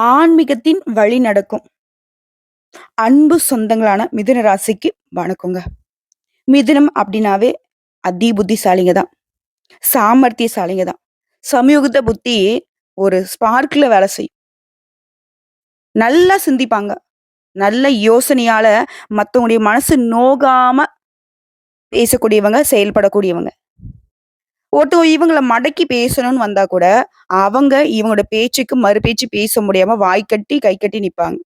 ஆன்மீகத்தின் வழி நடக்கும் அன்பு சொந்தங்களான மிதுன ராசிக்கு வணக்கங்க. மிதுனம் அப்படின்னாவே அதி புத்திசாலிங்க தான். சாமர்த்தியசாலிங்க தான். சமயோகித புத்தி ஒரு ஸ்பார்க்ல வேலை செய்யும். நல்லா சிந்திப்பாங்க. நல்ல யோசனையால மத்தவங்களுடைய மனசு நோகாம பேசக்கூடியவங்க, செயல்படக்கூடியவங்க. ஒருத்தவங்க இவங்கள மடக்கி பேசணும்னு வந்தா கூட, அவங்க இவங்களோட பேச்சுக்கு மறுபேச்சு பேச முடியாம வாய் கட்டி, கை கட்டி நிப்பாங்க.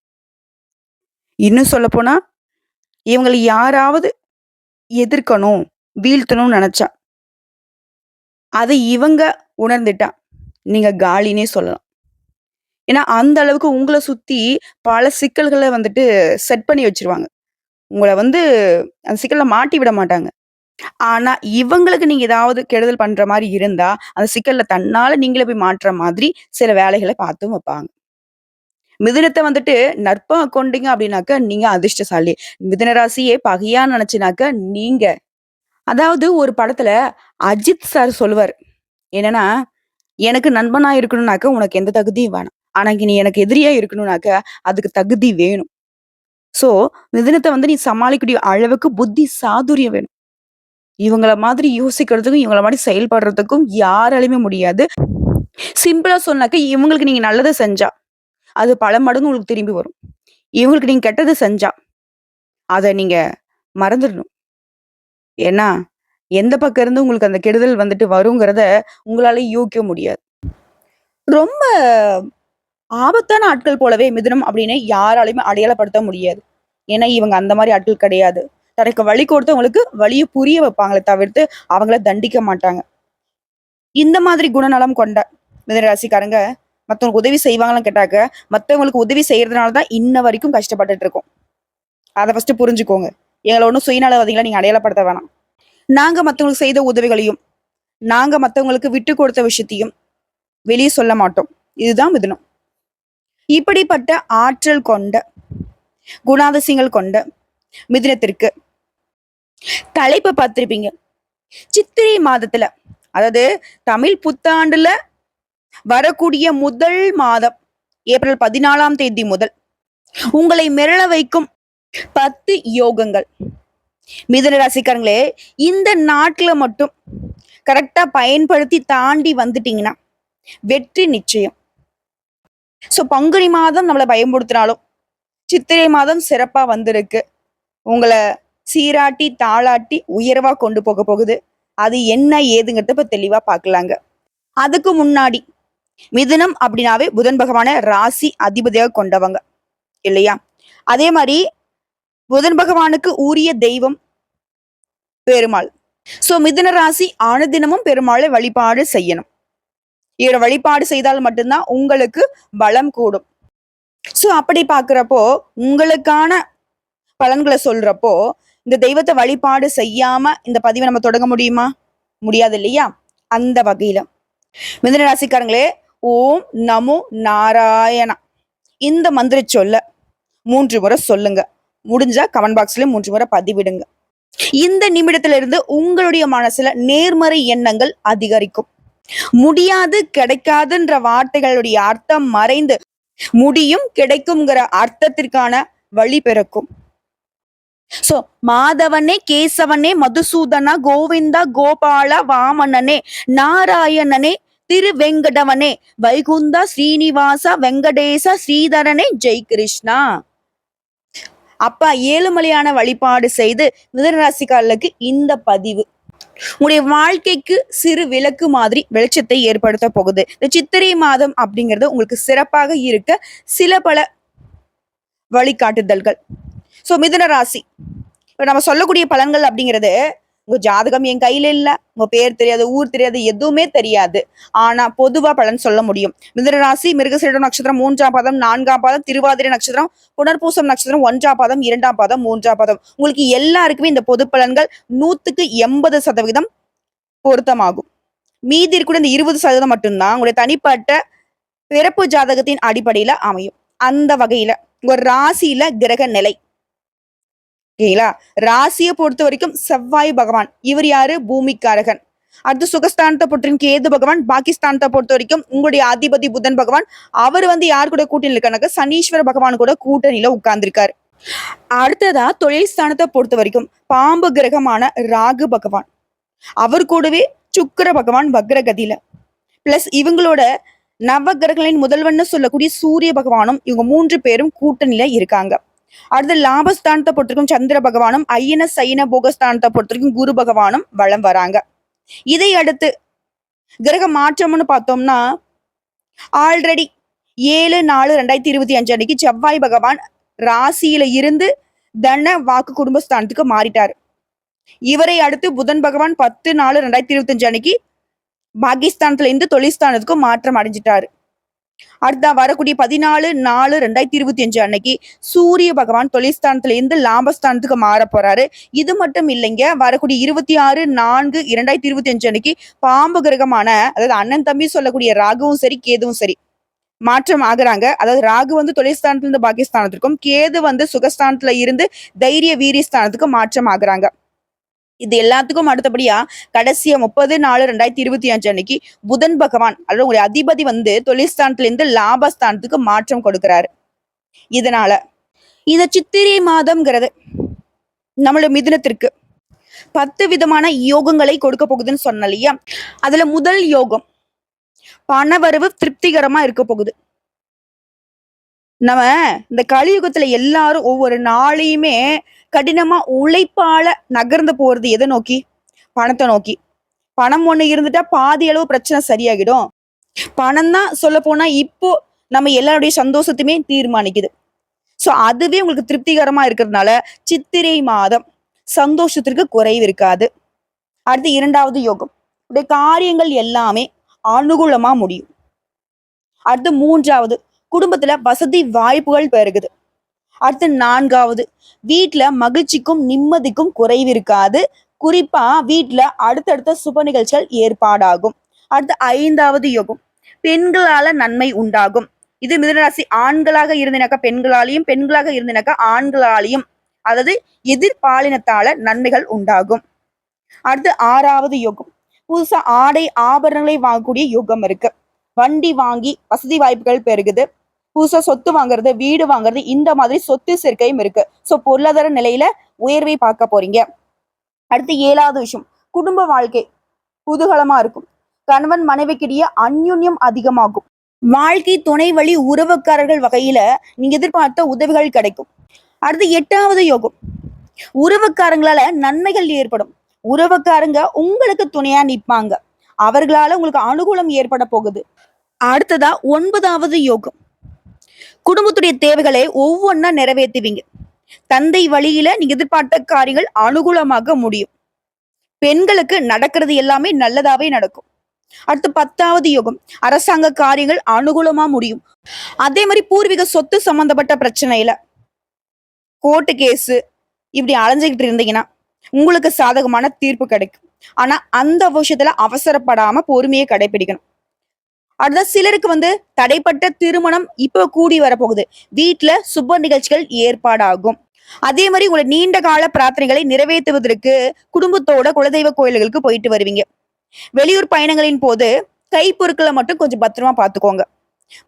இன்னும் சொல்லப்போனா, இவங்கள யாராவது எதிர்க்கணும், வீழ்த்தணும்னு நெனச்சா, அத இவங்க உணர்ந்துட்டா, நீங்க காலின்னே சொல்லலாம். ஏன்னா, அந்த அளவுக்கு உங்கள சுத்தி பல சிக்கல்கள வந்துட்டு செட் பண்ணி வச்சுருவாங்க. உங்கள வந்து அந்த சிக்கல்ல மாட்டி விட மாட்டாங்க. ஆனா, இவங்களுக்கு நீங்க ஏதாவது கெடுதல் பண்ற மாரி இருந்தா, அந்த சிக்கல்ல தன்னால நீங்களே போய் மாட்ற மாதிரி சில வேலைகள பார்த்தும் வப்பாங்க. மிதுனத்த வந்துட்டு நட்பா கொண்டீங்க அப்டின்னாக்க, நீங்க அதிர்ஷ்டசாலி. மிதுன ராசியே பகையா நெனச்சுனாக்க, நீங்க அதாவது ஒரு படத்துல அஜித் சார் சொல்லுவாரு. என்னன்னா, "எனக்கு நண்பனா இருக்கணும்னாக்க, உனக்கு எந்த தகுதியும் வேணாம். ஆனா நீ எனக்கு எதிரியா இருக்கணும்னாக்க, அதுக்கு தகுதி வேணும். சோ, மிதுனத்த வந்து நீ சமாளிக்கக்கூடிய அளவுக்கு புத்தி சாதுரியம் வேணும்." இவங்கள மாதிரி யோசிக்கிறதுக்கும், இவங்கள மாரி செயல்படுறதுக்கும் யாராலயுமே முடியாது. சிம்பிளா சொன்னாக்க, இவங்களுக்கு நீங்க நல்லத செஞ்சா, அது பல மடங்கு உங்களுக்கு திரும்பி வரும். இவங்களுக்கு நீங்க கெட்டது செஞ்சா, அத நீங்க மறந்துடணும். ஏன்னா, எந்த பக்கம் இருந்து உங்களுக்கு அந்த கெடுதல் வந்துட்டு வருங்கிறத உங்களால யூகிக்க முடியாது. ரொம்ப ஆபத்தான ஆட்கள் போலவே மிதுனம் அப்படின்னு யாராலயுமே அடையாளப்படுத்த முடியாது. ஏன்னா, இவங்க அந்த மாரி ஆட்கள் கிடையாது. தனக்கு வழி கொடுத்தவங்களுக்கு வழிய புரிய வைப்பாங்களே தவிர்த்து, அவங்கள தண்டிக்க மாட்டாங்க. இந்த மாதிரி குணநலம் கொண்ட மிதுன ராசிக்காரங்க மத்தவங்களுக்கு உதவி செய்வாங்களான்னு கேட்டாக்க, மத்தவங்களுக்கு உதவி செய்யறதுனால தான் இன்ன வரைக்கும் கஷ்டப்பட்டுட்டு இருக்கோம். அத ஃபர்ஸ்ட்டு புரிஞ்சுக்கோங்க. எங்கள ஒண்ணும் சுயநலவாதிகளா நீங்க அடையாளப்படுத்த வேணாம். நாங்க மத்தவங்களுக்கு செய்த உதவிகளையும், நாங்க மத்தவங்களுக்கு விட்டு கொடுத்த விஷயத்தையும் வெளிய சொல்ல மாட்டோம். இதுதான் மிதுனம். இப்படிப்பட்ட ஆற்றல் கொண்ட, குணாதிசயங்கள் கொண்ட மிதுனத்திற்கு தலைப்ப பார்த்திருப்பீங்க. சித்திரை மாதத்துல, அதாவது தமிழ் புத்தாண்டுல வரக்கூடிய முதல் மாதம் ஏப்ரல் 14ஆம் தேதி முதல் உங்களை மிரள வைக்கும் 10 யோகங்கள். மிதுன ராசிக்காரங்களே, இந்த நாட்ல மட்டும் கரெக்ட்டா பயன்படுத்தி தாண்டி வந்துட்டீங்கன்னா, வெற்றி நிச்சயம். பங்குனி மாதம் நம்மள பயமுறுத்தினாலும், சித்திரை மாதம் சிறப்பா வந்திருக்கு. உங்கள சீராட்டி, தாளாட்டி உயர்வா கொண்டு போக போகுது. அது என்ன ஏதுங்கிறத இப்ப தெளிவா பார்க்கலாங்க. அதுக்கு முன்னாடி மிதுனம் அப்படின்னாவே புதன் பகவான ராசி அதிபதியாக கொண்டவங்க இல்லையா? அதே மாரி புதன் பகவானுக்கு உரிய தெய்வம் பெருமாள். மிதுன ராசி அனுதினமும் பெருமாளை வழிபாடு செய்யணும். இவர வழிபாடு செய்தால் மட்டும்தான் உங்களுக்கு பலம் கூடும். அப்படி பார்க்கிறப்போ, உங்களுக்கான பலன்கள சொல்றப்போ, இந்த தெய்வத்த வழிபாடு செய்யாம இந்த பதிவ நம்ம தொடங்க முடியுமா? முடியாது இல்லையா? அந்த வகையில மிதுன ராசிக்காரங்களே, ஓம் நமோ நாராயணா இந்த மந்திர சொல்ல 3 முறை சொல்லுங்க. முடிஞ்சா கமெண்ட் பாக்ஸ்ல 3 முறை பதிவிடுங்க. இந்த நிமிடத்திலிருந்து உங்களுடைய மனசுல நேர்மறை எண்ணங்கள் அதிகரிக்கும். முடியாது, கிடைக்காதுன்ற வார்த்தைகளுடைய அர்த்தம் மறைந்து முடியும், கிடைக்கும்ங்கிற அர்த்தத்திற்கான வழி பிறக்கும். மாதவனே, கேசவனே, மதுசூதனா, கோவிந்தா, கோபாலா, வாமனனே, நாராயணனே, திருவெங்கடவனே, வைகுந்தா, ஸ்ரீனிவாசா, வெங்கடேச, ஸ்ரீதரனே, ஜெய் கிருஷ்ணா. அப்பா ஏழுமலையான வழிபாடு செய்து மிதுன ராசிக்காரர்களுக்கு இந்த பதிவு உங்களுடைய வாழ்க்கைக்கு சிறு விளக்கு மாதிரி வெளிச்சத்தை ஏற்படுத்த போகுது. இந்த சித்திரை மாதம் அப்படிங்கிறது உங்களுக்கு சிறப்பாக இருக்க சில பல வழிகாட்டுதல்கள். மிதுன ராசி இப்ப நம்ம சொல்லக்கூடிய பலன்கள் அப்படிங்கிறது, உங்க ஜாதகம் என் கையில இல்ல, உங்க பேர் தெரியாது, ஊர் தெரியாது, எதுவுமே தெரியாது. ஆனா பொதுவா பலன் சொல்ல முடியும். மிதுன ராசி மிருகசீரிடம் நட்சத்திரம் 3ஆம் பாதம், 4ஆம் பாதம், திருவாதிரை நட்சத்திரம், புனர்பூசம் நட்சத்திரம் 1ஆம் பாதம், 2ஆம் பாதம், 3ஆம் பாதம். உங்களுக்கு எல்லாருக்குமே இந்த பொது பலன்கள் 100க்கு 80% பொருத்தமாகும். மீதி இருக்கிற இந்த 20% மட்டும்தான் உங்களுடைய தனிப்பட்ட பிறப்பு ஜாதகத்தின் அடிப்படையில அமையும். அந்த வகையில உங்க ராசியில கிரக நிலை ஓகேங்களா? ராசியை பொறுத்த வரைக்கும் செவ்வாய் பகவான், இவர் யாரு? பூமிக்காரகன். அடுத்து சுகஸ்தானத்தை பொறுத்தவரைக்கும் கேது பகவான். பாகிஸ்தானத்தை பொறுத்த வரைக்கும் உங்களுடைய அதிபதி புதன் பகவான். அவர் வந்து யார் கூட கூட்டணியில் இருக்காங்க? சனீஸ்வர பகவான் கூட கூட்டணியில உட்கார்ந்திருக்காரு. அடுத்ததா தொழில் ஸ்தானத்தை பொறுத்த வரைக்கும் பாம்பு கிரகமான ராகு பகவான். அவர் கூடவே சுக்கிர பகவான் வக்ரகதியில. பிளஸ் இவங்களோட நவகிரகங்களின் முதல்வன்னு சொல்லக்கூடிய சூரிய பகவானும் இவங்க 3 பேரும் கூட்டணியில இருக்காங்க. அடுத்து லாபஸ்தானத்தை பொறுத்திருக்கும் சந்திர பகவானும், ஐயன சைன போகஸ்தானத்தை பொறுத்திருக்கும் குரு பகவானும் வலம் வராங்க. இதை அடுத்து கிரக மாற்றம்னு பார்த்தோம்னா ஆல்ரெடி 7/4/2025 அன்னைக்கு செவ்வாய் பகவான் ராசியில இருந்து தன வாக்கு குடும்பஸ்தானத்துக்கு மாறிட்டாரு. இவரை அடுத்து புதன் பகவான் 10/4/2025 அன்னைக்கு பாகிஸ்தானத்துல இருந்து தொழில்ஸ்தானத்துக்கு மாற்றம் அடைஞ்சிட்டாரு. அடுத்த வரக்கூடிய 14/4/2025 அன்னைக்கு சூரிய பகவான் தொழில்ஸ்தானத்துல இருந்து லாபஸ்தானத்துக்கு மாற போறாரு. இது மட்டும் இல்லைங்க, வரக்கூடிய 26/4/2025 அன்னைக்கு பாம்பு கிரகமான அதாவது அண்ணன் தம்பி சொல்லக்கூடிய ராகுவும் சரி கேதுவும் சரி மாற்றம் ஆகுறாங்க. அதாவது ராகு வந்து தொழில்ஸ்தானத்துல இருந்து பாகிஸ்தானத்திற்கும், கேது வந்து சுகஸ்தானத்துல இருந்து தைரிய வீரியஸ்தானத்துக்கு மாற்றம் ஆகுறாங்க. இது எல்லாத்துக்கும் அடுத்தபடியா கடைசியா 30/4/2025 அன்னைக்கு புதன் பகவான் அதாவது உங்களுடைய அதிபதி வந்து தொழில்ஸ்தானத்துல இருந்து லாபஸ்தானத்துக்கு மாற்றம் கொடுக்கிறாரு. இதனால இந்த சித்திரை மாதம்ங்கிறது நம்மளோட மிதுனத்திற்கு 10 விதமான யோகங்களை கொடுக்க போகுதுன்னு சொன்ன இல்லையா? அதுல முதல் யோகம் பணவரவு திருப்திகரமா இருக்க போகுது. நம்ம இந்த கலியுகத்துல எல்லாரும் ஒவ்வொரு நாளையுமே கடினமா உழைப்பால நகர்ந்து போறது எதை நோக்கி? பணத்தை நோக்கி. பணம் ஒண்ணு இருந்துட்டா பாதி அளவு பிரச்சனை சரியாகிடும். பணம் தான் சொல்ல போனா இப்போ நம்ம எல்லாருடைய சந்தோஷத்தையுமே தீர்மானிக்குது. சோ அதுவே உங்களுக்கு திருப்திகரமா இருக்கிறதுனால சித்திரை மாதம் சந்தோஷத்திற்கு குறைவு இருக்காது. அடுத்து 2வது யோகம், உடைய காரியங்கள் எல்லாமே அனுகூலமா முடியும். அடுத்து 3வது குடும்பத்துல வசதி வாய்ப்புகள் பெருகுது. அடுத்து 4வது வீட்டுல மகிழ்ச்சிக்கும் நிம்மதிக்கும் குறைவு இருக்காது. குறிப்பா வீட்டுல அடுத்தடுத்த சுப நிகழ்ச்சிகள் ஏற்பாடாகும். அடுத்து 5வது யோகம் பெண்களால நன்மை உண்டாகும். இது மிதுனராசி ஆண்களாக இருந்தினாக்கா பெண்களாலையும், பெண்களாக இருந்தினாக்கா ஆண்களாலையும், அதாவது எதிர்பாலினத்தால நன்மைகள் உண்டாகும். அடுத்து 6வது யோகம் புதுசா ஆடை ஆபரணங்களை வாங்கக்கூடிய யோகம் இருக்கு. வண்டி வாங்கி வசதி வாய்ப்புகள் பெருகுது. புதுசா சொத்து வாங்குறது, வீடு வாங்குறது, இந்த மாதிரி சொத்து சேர்க்கையும் இருக்கு. சோ பொருளாதார நிலையில உயர்வை பார்க்க போறீங்க. அடுத்து 7வது விஷயம் குடும்ப வாழ்க்கை குதூகலமா இருக்கும். கணவன் மனைவிக்கிடையே அந்யுன்யம் அதிகமாகும். வாழ்க்கை துணை வழி உறவுக்காரர்கள் வகையில நீங்க எதிர்பார்த்த உதவிகள் கிடைக்கும். அடுத்து 8வது யோகம் உறவுக்காரங்களால நன்மைகள் ஏற்படும். உறவுக்காரங்க உங்களுக்கு துணையா நிற்பாங்க. அவர்களால உங்களுக்கு அனுகூலம் ஏற்பட போகுது. அடுத்ததா 9வது யோகம் குடும்பத்துடைய தேவைகளை ஒவ்வொன்னா நிறைவேற்றுவீங்க. தந்தை வழியில நீங்க எதிர்பார்த்த காரியங்கள் அனுகூலமாக முடியும். பெண்களுக்கு நடக்கிறது எல்லாமே நல்லதாவே நடக்கும். அடுத்து 10வது யோகம் அரசாங்க காரியங்கள் அனுகூலமா முடியும். அதே மாதிரி பூர்வீக சொத்து சம்பந்தப்பட்ட பிரச்சனையில கோர்ட்டு கேஸ் இப்படி அலைஞ்சுக்கிட்டு இருந்தீங்கன்னா உங்களுக்கு சாதகமான தீர்ப்பு கிடைக்கும். ஆனா அந்த விஷயத்துல அவசரப்படாம பொறுமையை கடைபிடிக்கணும். அடுத்த சிலருக்கு வந்து தடைப்பட்ட திருமணம் இப்ப கூடி வரப்போகுது. வீட்டுல சுப நிகழ்ச்சிகள் ஏற்பாடாகும். அதே மாதிரி உங்களை நீண்ட கால பிரார்த்தனைகளை நிறைவேற்றுவதற்கு குடும்பத்தோட குலதெய்வ கோயில்களுக்கு போயிட்டு வருவீங்க. வெளியூர் பயணங்களின் போது கைப்பொருட்களை மட்டும் கொஞ்சம் பத்திரமா பார்த்துக்கோங்க.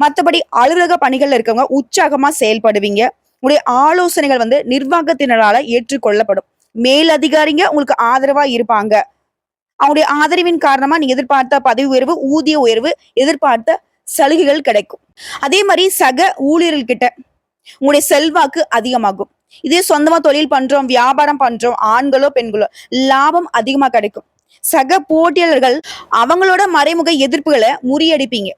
மற்றபடி அலுவலக பணிகள்ல இருக்கவங்க உற்சாகமா செயல்படுவீங்க. உங்களுடைய ஆலோசனைகள் வந்து நிர்வாகத்தினரால ஏற்றுக்கொள்ளப்படும். மேல் அதிகாரிங்க உங்களுக்கு ஆதரவா இருப்பாங்க. அவங்களுடைய ஆதரவின் காரணமா நீங்க எதிர்பார்த்த பதவி உயர்வு, ஊதிய உயர்வு, எதிர்பார்த்த சலுகைகள் கிடைக்கும். அதே மாதிரி சக ஊழியர்கள் கிட்ட உங்களுடைய செல்வாக்கு அதிகமாகும். இதே சொந்தமா தொழில் பண்றோம், வியாபாரம் பண்றோம், ஆண்களோ பெண்களோ லாபம் அதிகமா கிடைக்கும். சக போட்டியாளர்கள் அவங்களோட மறைமுக எதிர்ப்புகளை முறியடிப்பீங்க.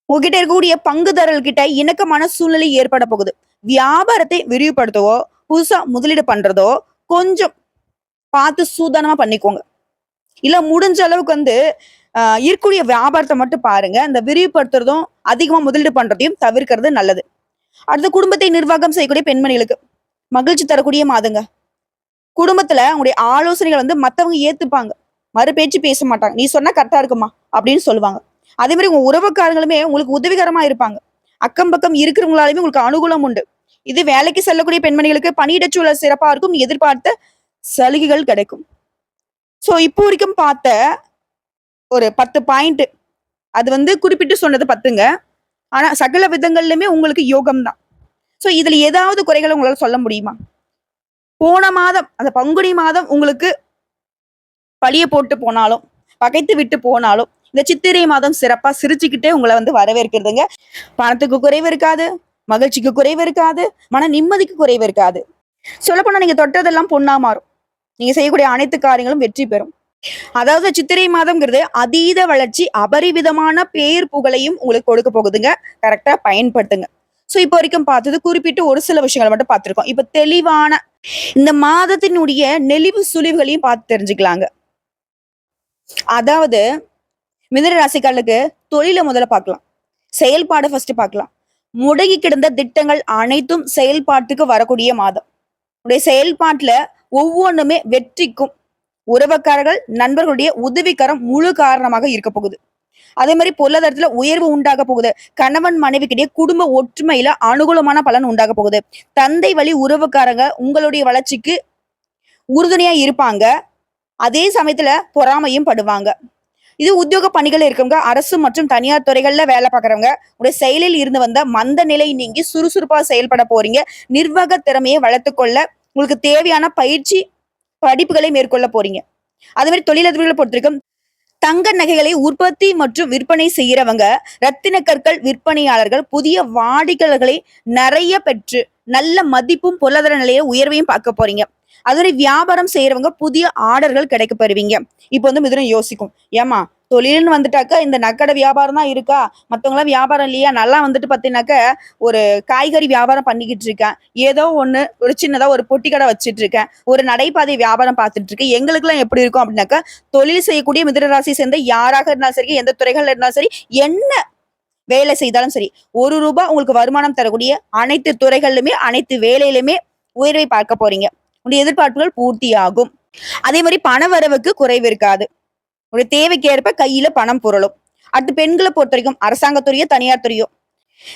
உங்ககிட்ட இருக்கக்கூடிய பங்குதாரர்கிட்ட இணக்கமான சூழ்நிலை ஏற்பட போகுது. வியாபாரத்தை விரிவுபடுத்தவோ புதுசா முதலீடு பண்றதோ கொஞ்சம் பார்த்து சூதானமா பண்ணிக்கோங்க. இல்ல முடிஞ்ச அளவுக்கு வந்து இருக்கக்கூடிய வியாபாரத்தை மட்டும் பாருங்க. இந்த விரிவுபடுத்துறதும் அதிகமா முதலீடு பண்றதையும் தவிர்க்கிறது நல்லது. அடுத்த குடும்பத்தை நிர்வாகம் செய்யக்கூடிய பெண்மணிகளுக்கு மகிழ்ச்சி தரக்கூடிய மாதங்க. குடும்பத்துல உங்களுடைய ஆலோசனைகள் வந்து மத்தவங்க ஏத்துப்பாங்க. மறு பேச்சு பேச மாட்டாங்க. நீ சொன்னா கரெக்டா இருக்குமா அப்படின்னு சொல்லுவாங்க. அதே மாதிரி உங்க உறவுக்காரங்களுமே உங்களுக்கு உதவிகரமா இருப்பாங்க. அக்கம் பக்கம் இருக்கிறவங்களாலுமே உங்களுக்கு அனுகூலம் உண்டு. இது வேலைக்கு செல்லக்கூடிய பெண்மணிகளுக்கு பணியிட சூழல் சிறப்பா இருக்கும். எதிர்பார்த்த சலுகைகள் கிடைக்கும். சோ இப்போ வரைக்கும் பார்த்த ஒரு 10 பாயிண்ட் அது வந்து குறிப்பிட்டு சொன்னது 10ங்க. ஆனா சகல விதங்கள்லயுமே உங்களுக்கு யோகம் தான். சோ இதுல ஏதாவது குறைகள உங்களால சொல்ல முடியுமா? போன மாதம் அந்த பங்குனி மாதம் உங்களுக்கு பழிய போட்டு போனாலும், பகைத்து விட்டு போனாலும், இந்த சித்திரை மாதம் சிறப்பா சிரிச்சுக்கிட்டே உங்கள வந்து வரவேற்கிறதுங்க. பணத்துக்கு குறைவு இருக்காது, மகிழ்ச்சிக்கு குறைவு இருக்காது, மன நிம்மதிக்கு குறைவு இருக்காது. சொல்லப்போனா நீங்க தொட்டதெல்லாம் பொன்னா மாறும். நீங்க செய்யக்கூடிய அனைத்து காரியங்களும் வெற்றி பெறும். அதாவது சித்திரை மாதம்ங்கிறது அதீத வளர்ச்சி, அபரிவிதமான பேர் புகழையும் உங்களுக்கு கொடுக்க போகுதுங்க. கரெக்ட்டா பயன்படுத்துங்க. சோ இப்போ வரைக்கும் பார்த்தது குறிப்பிட்டு ஒரு சில விஷயங்கள மட்டும் பார்த்திருக்கோம். இப்ப தெளிவான இந்த மாதத்தினுடைய நெளிவு சுளிவுகளையும் பார்த்து தெரிஞ்சுக்கலாங்க. அதாவது மிதுன ராசிக்காரர்களுக்கு தொழில முதல்ல பார்க்கலாம். செயல்பாட ஃபர்ஸ்ட் பார்க்கலாம். முடங்கி கிடந்த திட்டங்கள் அனைத்தும் செயல்பாட்டுக்கு வரக்கூடிய மாதம். உடைய செயல்பாட்டுல ஒவ்வொன்னுமே வெற்றிக்கும் உறவுக்காரர்கள், நண்பர்களுடைய உதவிக்கரம் முழு காரணமாக இருக்க போகுது. அதே மாதிரி பொருளாதாரத்துல உயர்வு உண்டாக போகுது. கணவன் மனைவிக்கிடையே குடும்ப ஒற்றுமையில அனுகூலமான பலன் உண்டாக போகுது. தந்தை வழி உறவுக்காரங்க உங்களுடைய வளர்ச்சிக்கு உறுதுணையா இருப்பாங்க. அதே சமயத்துல பொறாமையும் படுவாங்க. இது உத்தியோக பணிகள் இருக்கவங்க, அரசு மற்றும் தனியார் துறைகள்ல வேலை பார்க்குறவங்க, உடைய செயலில் இருந்து வந்த மந்த நிலை நீங்கி சுறுசுறுப்பா செயல்பட போறீங்க. நிர்வாக திறமையை வளர்த்துக்கொள்ள உங்களுக்கு தேவையான பயிற்சி படிப்புகளை மேற்கொள்ள போறீங்க. அதே மாதிரி தொழிலதிபர்களை பொறுத்தவரைக்கும் தங்க நகைகளை உற்பத்தி மற்றும் விற்பனை செய்யறவங்க, ரத்தின கற்கள் விற்பனையாளர்கள், புதிய வாடிக்கையாளர்களை நிறைய பெற்று நல்ல மதிப்பும் பொருளாதார நிலைய உயர்வையும் பார்க்க போறீங்க. அதுவரை வியாபாரம் செய்யறவங்க புதிய ஆர்டர்கள் கிடைக்க பெறுவீங்க. இப்போ வந்து மிதுனம் யோசிக்கும், ஏமா தொழில்னு வந்துட்டாக்கா இந்த நக்கடை வியாபாரம் தான் இருக்கா, மத்தவங்களாம் வியாபாரம் இல்லையா? நல்லா வந்துட்டு பாத்தீங்கன்னாக்க ஒரு காய்கறி வியாபாரம் பண்ணிக்கிட்டு இருக்கேன், ஏதோ ஒண்ணு ஒரு சின்னதா ஒரு பொட்டி கடை வச்சிட்டு இருக்கேன், ஒரு நடைபாதை வியாபாரம் பார்த்துட்டு இருக்கேன். எங்களுக்கு எல்லாம் எப்படி இருக்கும் அப்படின்னாக்கா, தொழில் செய்யக்கூடிய மிதுன ராசி சேர்ந்த யாராக இருந்தாலும் சரி, எந்த துறைகள்ல இருந்தாலும் சரி, என்ன வேலை செய்தாலும் சரி, ₹1 உங்களுக்கு வருமானம் தரக்கூடிய அனைத்து துறைகளிலுமே அனைத்து வேலையிலுமே உயர்வை பார்க்க போறீங்க. உங்களுடைய எதிர்பார்ப்புகள் பூர்த்தியாகும். அதே மாதிரி பண வரவுக்கு குறைவு இருக்காது. உங்களுடைய தேவைக்கு ஏற்ப கையில பணம் புரளும். அடுத்து பெண்களை பொறுத்த வரைக்கும் அரசாங்கத்துறையோ தனியார் துறையோ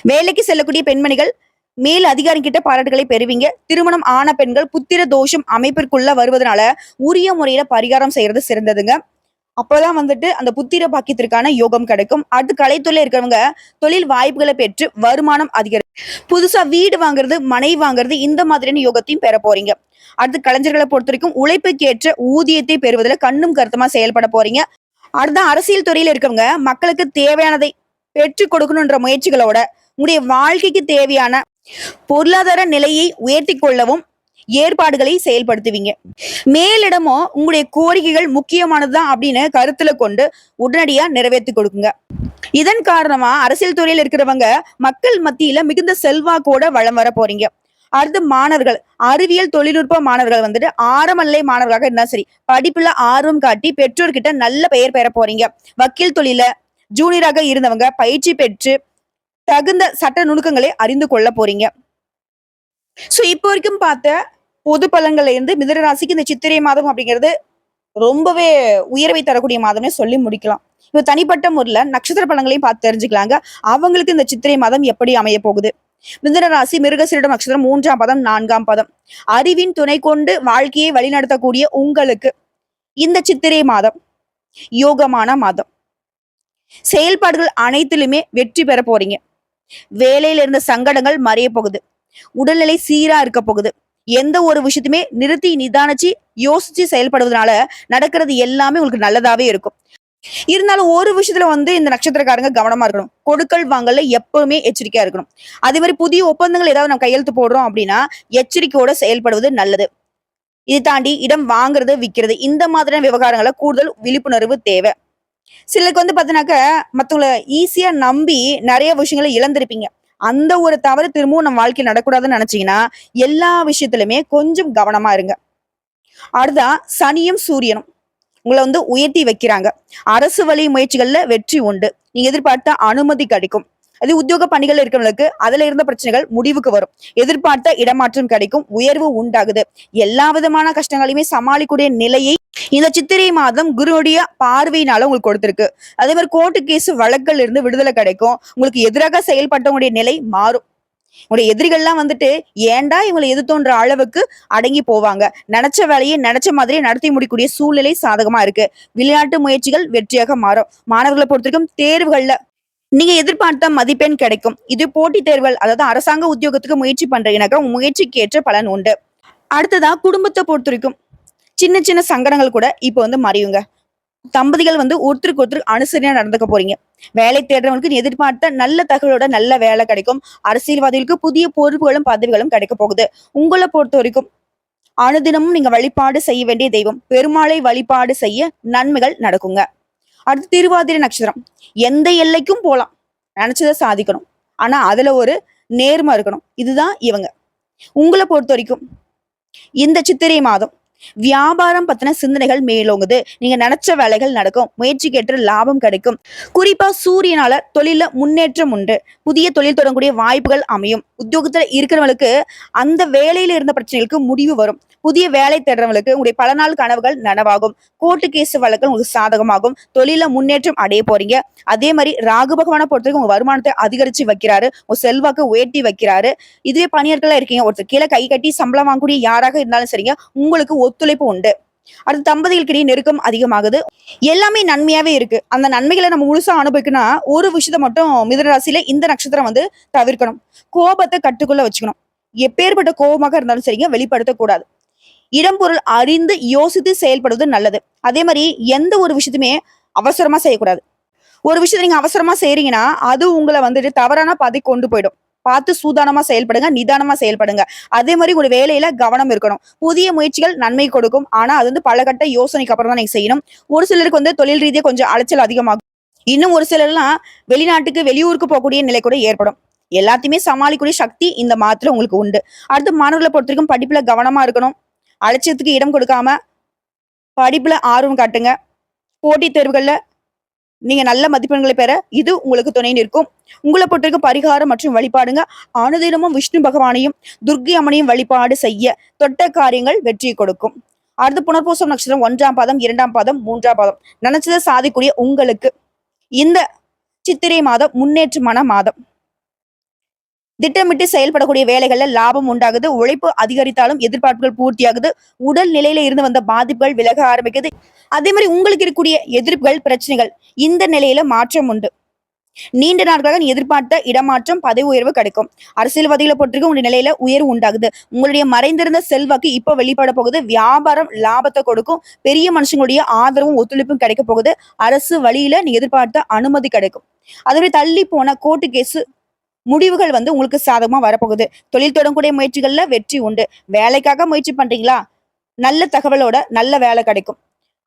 வேலைக்கு செல்லக்கூடிய பெண்மணிகள் மேல் அதிகாரி கிட்ட பாராட்டுகளை பெறுவீங்க. திருமணம் ஆன பெண்கள் புத்திர தோஷம் அமைப்பிற்குள்ள வருவதனால உரிய முறையில பரிகாரம் செய்யறது சிறந்ததுங்க. அப்பதான் வந்துட்டு அந்த புத்திர பாக்கியத்திற்கான யோகம் கிடைக்கும். அடுத்து கலைத்துறையில இருக்கிறவங்க தொழில் வாய்ப்புகளை பெற்று வருமானம் அதிகரிக்கும். புதுசா வீடு வாங்குறது, மனை வாங்குறது, இந்த மாதிரியான யோகத்தையும் பெற போறீங்க. அடுத்து கலைஞர்களை பொறுத்த வரைக்கும் உழைப்புக்கேற்ற ஊதியத்தை பெறுவதில் கண்ணும் கருத்துமா செயல்பட போறீங்க. அடுத்த அரசியல் துறையில இருக்கவங்க மக்களுக்கு தேவையானதை பெற்றுக் கொடுக்கணுன்ற முயற்சிகளோட உங்களுடைய வாழ்க்கைக்கு தேவையான பொருளாதார நிலையை உயர்த்தி கொள்ளவும் ஏற்பாடுகளை செயல்படுத்துவீங்க. மேலிடமோ உங்களுடைய கோரிக்கைகள் முக்கியமானதுதான் அப்படின்னு கருத்துல கொண்டு உடனடியா நிறைவேற்றி கொடுக்குங்க. இதன் காரணமா அரசியல் துறையில இருக்கிறவங்க மக்கள் மத்தியில மிகுந்த செல்வாக்கோட வளம் வர போறீங்க. அடுத்து மாணவர்கள், அறிவியல் தொழில்நுட்ப மாணவர்கள் வந்துட்டு ஆரம்ப நிலை மாணவர்களாக இருந்தா சரி, படிப்புல ஆர்வம் காட்டி பெற்றோர்கிட்ட நல்ல பெயர் பெற போறீங்க. வக்கீல் தொழில ஜூனியராக இருந்தவங்க பயிற்சி பெற்று தகுந்த சட்ட நுணுக்கங்களை அறிந்து கொள்ள போறீங்க. சோ இப்போ வரைக்கும் பார்த்த பொது பலன்கள்ல இருந்து மிதுன ராசிக்கு இந்த சித்திரை மாதம் அப்படிங்கிறது ரொம்பவே உயர்வை தரக்கூடிய மாதம்னே சொல்லி முடிக்கலாம். இப்போ தனிப்பட்ட முறையில நட்சத்திர பலன்களையும் பார்த்து தெரிஞ்சுக்கலாங்க. அவங்களுக்கு இந்த சித்திரை மாதம் எப்படி அமைய போகுது? மிதுன ராசி மிருகசீரிடம் நட்சத்திரம் 3ஆம் பதம் 4ஆம் பதம். அறிவின் துணை கொண்டு வாழ்க்கையை வழிநடத்தக்கூடிய உங்களுக்கு இந்த சித்திரை மாதம் யோகமான மாதம். செயல்பாடுகள் அனைத்திலுமே வெற்றி பெற போறீங்க. வேலையில இருந்த சங்கடங்கள் மறைய போகுது. உடல்நிலை சீரா இருக்க போகுது. எந்த ஒரு விஷயத்தையுமே நிறுத்தி நிதானிச்சு யோசிச்சு செயல்படுவதனால நடக்கிறது எல்லாமே உங்களுக்கு நல்லதாவே இருக்கும். இருந்தாலும் ஒரு விஷயத்துல வந்து இந்த நட்சத்திரக்காரங்க கவனமா இருக்கணும். கொடுக்கல் வாங்கல எப்பவுமே எச்சரிக்கையா இருக்கணும். அதே மாதிரி புதிய ஒப்பந்தங்கள் ஏதாவது நம்ம கையெழுத்து போடுறோம் அப்படின்னா எச்சரிக்கையோட செயல்படுவது நல்லது. இது தாண்டி இடம் வாங்குறது, விற்கிறது, இந்த மாதிரியான விவகாரங்கள கூடுதல் விழிப்புணர்வு தேவை. சிலருக்கு வந்து பாத்தீங்கன்னாக்க மத்தவங்கள ஈஸியா நம்பி நிறைய விஷயங்களை இழந்திருப்பீங்க. அந்த ஒரு தவறு திரும்பவும் நம்ம வாழ்க்கையில் நடக்கூடாதுன்னு நினைச்சீங்கன்னா எல்லா விஷயத்திலுமே கொஞ்சம் கவனமா இருங்க. அடுத்தா சனியும் சூரியனும் உங்களை வந்து உயர்த்தி வைக்கிறாங்க. அரசு வழி முயற்சிகள்ல வெற்றி உண்டு. நீங்க எதிர்பார்த்த அனுமதி கிடைக்கும். அது உத்தியோக பணிகள் இருக்கிறவங்களுக்கு அதுல இருந்த பிரச்சனைகள் முடிவுக்கு வரும். எதிர்பார்த்த இடமாற்றம் கிடைக்கும். உயர்வு உண்டாகுது. எல்லா விதமான கஷ்டங்களையுமே சமாளிக்கூடிய நிலையை இந்த சித்திரை மாதம் குருவுடைய பார்வையினால உங்களுக்கு கொடுத்திருக்கு. அதே மாதிரி கோர்ட்டு கேஸ் வழக்குல இருந்து விடுதலை கிடைக்கும். உங்களுக்கு எதிராக செயல்பட்டவங்களுடைய நிலை மாறும். உங்களுடைய எதிரிகள்லாம் வந்துட்டு ஏன்டா இவங்களை எதிர்த்தோன்ற அளவுக்கு அடங்கி போவாங்க. நினைச்ச வேலையை நினைச்ச மாதிரியே நடத்தி முடிக்கக்கூடிய சூழ்நிலை சாதகமா இருக்கு. விளையாட்டு முயற்சிகள் வெற்றியாக மாறும். மாணவர்களை பொறுத்தவரைக்கும் தேர்வுகள்ல நீங்க எதிர்பார்த்த மதிப்பெண் கிடைக்கும். இது போட்டித் தேர்வுகள், அதாவது அரசாங்க உத்தியோகத்துக்கு முயற்சி பண்றீங்கன்னாக்கா உங்க முயற்சிக்கு ஏற்ற பலன் உண்டு. அடுத்ததா குடும்பத்தை பொறுத்தவரைக்கும் சின்ன சின்ன சங்கடங்கள் கூட இப்ப மறையுங்க. தம்பதிகள் ஒருத்தருக்கு ஒருத்தர் அனுசரியா நடந்துக்க போறீங்க. வேலை தேடுறவங்களுக்கு நீ எதிர்பார்த்த நல்ல தகவலோட நல்ல வேலை கிடைக்கும். அரசியல்வாதிகளுக்கு புதிய பொறுப்புகளும் பதவிகளும் கிடைக்க போகுது. உங்களை பொறுத்த வரைக்கும் அனுதினமும் நீங்க வழிபாடு செய்ய வேண்டிய தெய்வம் பெருமாளை வழிபாடு செய்ய நன்மைகள் நடக்குங்க. அடுத்து திருவாதிரை நட்சத்திரம். எந்த எல்லைக்கும் போலாம், நினைச்சதை சாதிக்கணும். ஆனா அதுல ஒரு நேர்மை இருக்கணும். இதுதான் இவங்க. உங்களை பொறுத்த வரைக்கும் இந்த சித்திரை மாதம் வியாபாரம் பத்தின சிந்தனைகள் மேலோங்குது. நீங்க நினைச்ச வேலைகள் நடக்கும். முயற்சிக்கு ஏற்ற லாபம் கிடைக்கும். குறிப்பா சூரியனால தொழில முன்னேற்றம் உண்டு. புதிய தொழில் தொடங்கக்கூடிய வாய்ப்புகள் அமையும். உத்தியோகத்துல இருக்கிறவங்களுக்கு அந்த வேலையில இருந்த பிரச்சனைகளுக்கு முடிவு வரும். புதிய வேலை தேடுறவங்களுக்கு உங்களுடைய பல நாள் கனவுகள் நனவாகும். கோர்ட்டு கேஸ் வழக்குகள் உங்களுக்கு சாதகமாகும். தொழில முன்னேற்றம் அடைய போறீங்க. அதே மாதிரி ராகு பகவானை பொறுத்தவரைக்கும் உங்க வருமானத்தை அதிகரிச்சு வைக்கிறாரு. உங்க செல்வாக்கு உயர்த்தி வைக்கிறாரு. இதுவே பணியாட்களா இருக்கீங்க, ஒருத்தர் கீழே கை கட்டி சம்பளம் வாங்கக்கூடிய யாராக இருந்தாலும் சரிங்க, உங்களுக்கு ஒத்துழைப்பு உண்டு. அடுத்து தம்பதிகளுக்கிடையே நெருக்கம் அதிகமாகுது. எல்லாமே நன்மையாவே இருக்கு. அந்த நன்மைகளை நம்ம முழுசா அனுபவிக்கணும்னா ஒரு விஷயத்த மட்டும் மிதுன ராசியில இந்த நட்சத்திரம் தவிர்க்கணும். கோபத்தை கட்டுக்குள்ள வச்சுக்கணும். எப்பேற்பட்ட கோபமாக இருந்தாலும் சரிங்க, வெளிப்படுத்தக்கூடாது. இடம் பொருள் அறிந்து யோசித்து செயல்படுவது நல்லது. அதே மாதிரி எந்த ஒரு விஷயத்துமே அவசரமா செய்யக்கூடாது. ஒரு விஷயத்த நீங்க அவசரமா செய்றீங்கன்னா அது உங்களை தவறான பாதை கொண்டு போயிடும். பார்த்து சூதானமா செயல்படுங்க, நிதானமா செயல்படுங்க. அதே மாதிரி ஒரு வேலையில கவனம் இருக்கணும். புதிய முயற்சிகள் நன்மை கொடுக்கும். ஆனா அது பலகட்ட யோசனைக்கு அப்புறம் தான் நீங்க செய்யணும். ஒரு சிலருக்கு தொழில் ரீதியா கொஞ்சம் அலைச்சல் அதிகமாகும். இன்னும் ஒரு சிலர்லாம் வெளிநாட்டுக்கு வெளியூருக்கு போகக்கூடிய நிலை கூட ஏற்படும். எல்லாத்தையுமே சமாளிக்கக்கூடிய சக்தி இந்த மாதத்துல உங்களுக்கு உண்டு. அடுத்து மாணவர்களை பொறுத்த வரைக்கும் படிப்புல கவனமா இருக்கணும். அலட்சியத்துக்கு இடம் கொடுக்காம படிப்புல ஆர்வம் காட்டுங்க. போட்டித் தேர்வுகள்ல நீங்க நல்ல மதிப்பெண்களை பெற இது உங்களுக்கு துணை நிற்கும். உங்களை பொறுத்தவரைக்கும் பரிகாரம் மற்றும் வழிபாடுங்க. அனுதினமும் விஷ்ணு பகவானையும் துர்க்கை அம்மனையும் வழிபாடு செய்ய தொட்ட காரியங்கள் வெற்றியை கொடுக்கும். அடுத்து புனர்பூசம் நட்சத்திரம் 1ஆம் பாதம் 2ஆம் பாதம் 3ஆம் பாதம் நினைச்சதை சாதிக்கூடிய உங்களுக்கு இந்த சித்திரை மாதம் முன்னேற்றமான மாதம். திட்டமிட்டு செயல்படக்கூடிய வேலைகள்ல லாபம் உண்டாகுது. உழைப்பு அதிகரித்தாலும் எதிர்பார்ப்புகள் பூர்த்தியாகுது. உடல் நிலையில இருந்து வந்த பாதிப்புகள் விலக ஆரம்பிக்குது. அதே மாதிரி உங்களுக்கு இருக்கக்கூடிய எதிர்ப்புகள் பிரச்சனைகள் இந்த நிலையில மாற்றம் உண்டு. நீண்ட நாட்களாக நீ எதிர்பார்த்த இடமாற்றம் பதவி உயர்வு கிடைக்கும். அரசியல்வாதிகளை பொறுத்திருக்கும் உங்களுடைய நிலையில உயர்வு உண்டாகுது. உங்களுடைய மறைந்திருந்த செல்வாக்கு இப்ப வெளிப்பட போகுது. வியாபாரம் லாபத்தை கொடுக்கும். பெரிய மனுஷங்களுடைய ஆதரவும் ஒத்துழைப்பும் கிடைக்க போகுது. அரசு வழியில நீ எதிர்பார்த்த அனுமதி கிடைக்கும். அதே தள்ளி போன கோர்ட்டு கேஸ் முடிவுகள் உங்களுக்கு சாதகமா வரப்போகுது. தொழில் தொடங்கக்கூடிய முயற்சிகள்ல வெற்றி உண்டு. வேலைக்காக முயற்சி பண்றீங்களா, நல்ல தகவலோட நல்ல வேலை கிடைக்கும்.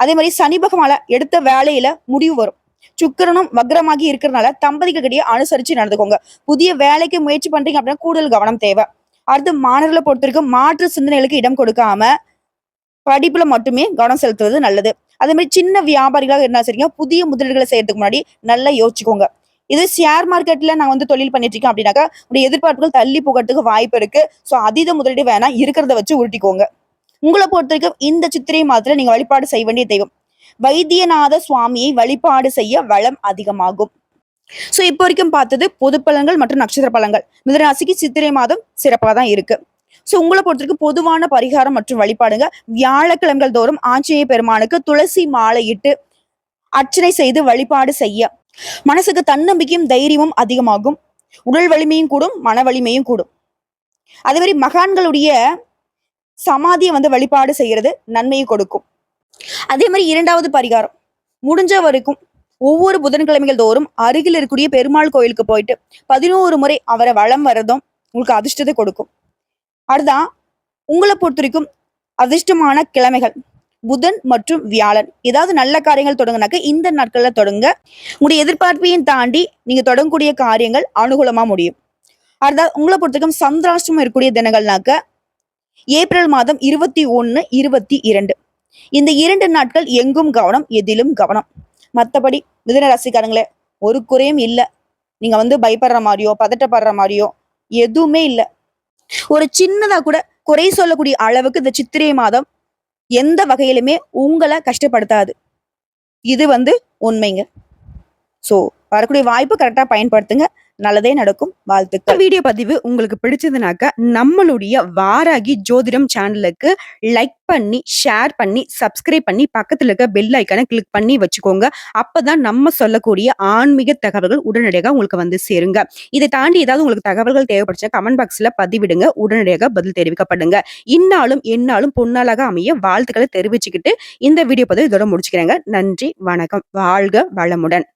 அதே மாதிரி சனி பகவானால எடுத்த வேலையில முடிவு வரும். சுக்கிரனும் வக்ரமாகி இருக்கிறதுனால தம்பதிகளிடையே அனுசரிச்சு நடந்துக்கோங்க. புதிய வேலைக்கு முயற்சி பண்றீங்க அப்படின்னா கூடுதல் கவனம் தேவை. அடுத்து மாணவர்களை பொறுத்திருக்கும் மாற்று சிந்தனைகளுக்கு இடம் கொடுக்காம படிப்புல மட்டுமே கவனம் செலுத்துவது நல்லது. அதே மாதிரி சின்ன வியாபாரிகளாக இருந்தா சரிங்க, புதிய முதலீடுகளை செய்யறதுக்கு முன்னாடி நல்லா யோசிச்சுக்கோங்க. இது ஷேர் மார்க்கெட்ல நான் தொழில் பண்ணிட்டு இருக்கேன் அப்படின்னாக்கா உடைய எதிர்பார்ப்புகள் தள்ளி போகிறதுக்கு வாய்ப்பு இருக்கு. ஸோ அதீத முதலீடு வேணா இருக்கிறத வச்சு உருட்டிக்கோங்க. உங்களை பொறுத்த வரைக்கும் இந்த சித்திரை மாதத்துல நீங்க வழிபாடு செய்ய வேண்டிய தெய்வம் வைத்தியநாத சுவாமியை வழிபாடு செய்ய வளம் அதிகமாகும். சோ இப்போ வரைக்கும் பார்த்தது பொது பலன்கள் மற்றும் நட்சத்திர பலன்கள். மிதுனராசிக்கு சித்திரை மாதம் சிறப்பாக தான் இருக்கு. சோ உங்களை பொறுத்தவரைக்கும் பொதுவான பரிகாரம் மற்றும் வழிபாடுங்க. வியாழக்கிழமைகள் தோறும் ஆஞ்சநேய பெருமானுக்கு துளசி மாலை இட்டு அர்ச்சனை செய்து வழிபாடு செய்ய மனசுக்கு தன்னம்பிக்கையும் தைரியமும் அதிகமாகும். உடல் வலிமையும் கூடும், மன வலிமையும் கூடும். அதே மாதிரி மகான்களுடைய சமாதியை வழிபாடு செய்யறது நன்மையை கொடுக்கும். அதே மாதிரி 2வது பரிகாரம், முடிஞ்ச வரைக்கும் ஒவ்வொரு புதன்கிழமைகள் தோறும் அருகில் இருக்கக்கூடிய பெருமாள் கோயிலுக்கு போயிட்டு 11 முறை அவரை வலம் வர்றதும் உங்களுக்கு அதிர்ஷ்டத்தை கொடுக்கும். அதுதான் உங்களை பொறுத்த வரைக்கும் அதிர்ஷ்டமான கிழமைகள் புதன் மற்றும் வியாழன். ஏதாவது நல்ல காரியங்கள் தொடங்கினாக்க இந்த நாட்கள்ல தொடங்க உங்களுடைய எதிர்பார்ப்பையும் தாண்டி நீங்க தொடங்கக்கூடிய காரியங்கள் அனுகூலமா முடியும். அதுதான் உங்களை பொறுத்தவரைக்கும் சந்திராஷ்டமம் இருக்கக்கூடிய தினங்கள்னாக்க ஏப்ரல் மாதம் 21, 22 இந்த 2 நாட்கள் எங்கும் கவனம், எதிலும் கவனம். மற்றபடி மிதுன ராசிக்காரங்களே ஒரு குறையும் இல்லை. நீங்க பயப்படுற மாதிரியோ பதட்டப்படுற மாதிரியோ எதுவுமே இல்லை. ஒரு சின்னதா கூட குறை சொல்லக்கூடிய அளவுக்கு இந்த சித்திரை மாதம் எந்த வகையிலுமே உங்களை கஷ்டப்படுத்தாது. இது உண்மைங்க. ஸோ வரக்கூடிய வாய்ப்பு கரெக்டா பயன்படுத்துங்க. நல்லதே நடக்கும். வாழ்த்துக்கள். வீடியோ பதிவு உங்களுக்கு பிடிச்சதுனாக்க நம்மளுடைய வாராகி ஜோதிடம் சேனலுக்கு லைக் பண்ணி, ஷேர் பண்ணி, சப்ஸ்கிரைப் பண்ணி பக்கத்துல இருக்க பெல் ஐக்கான கிளிக் பண்ணி வச்சுக்கோங்க. அப்பதான் நம்ம சொல்லக்கூடிய ஆன்மீக தகவல்கள் உடனடியாக உங்களுக்கு வந்து சேருங்க. இதை தாண்டி ஏதாவது உங்களுக்கு தகவல்கள் தேவைப்படுச்சுன்னா கமெண்ட் பாக்ஸ்ல பதிவிடுங்க. உடனடியாக பதில் தெரிவிக்கப்படுங்க. இந்நாளும் எந்நாளும் பொன்னாளாக அமைய வாழ்த்துக்களை தெரிவிச்சுக்கிட்டு இந்த வீடியோ பதிவு இதோட முடிச்சுக்கிறேங்க. நன்றி, வணக்கம். வாழ்க வளமுடன்.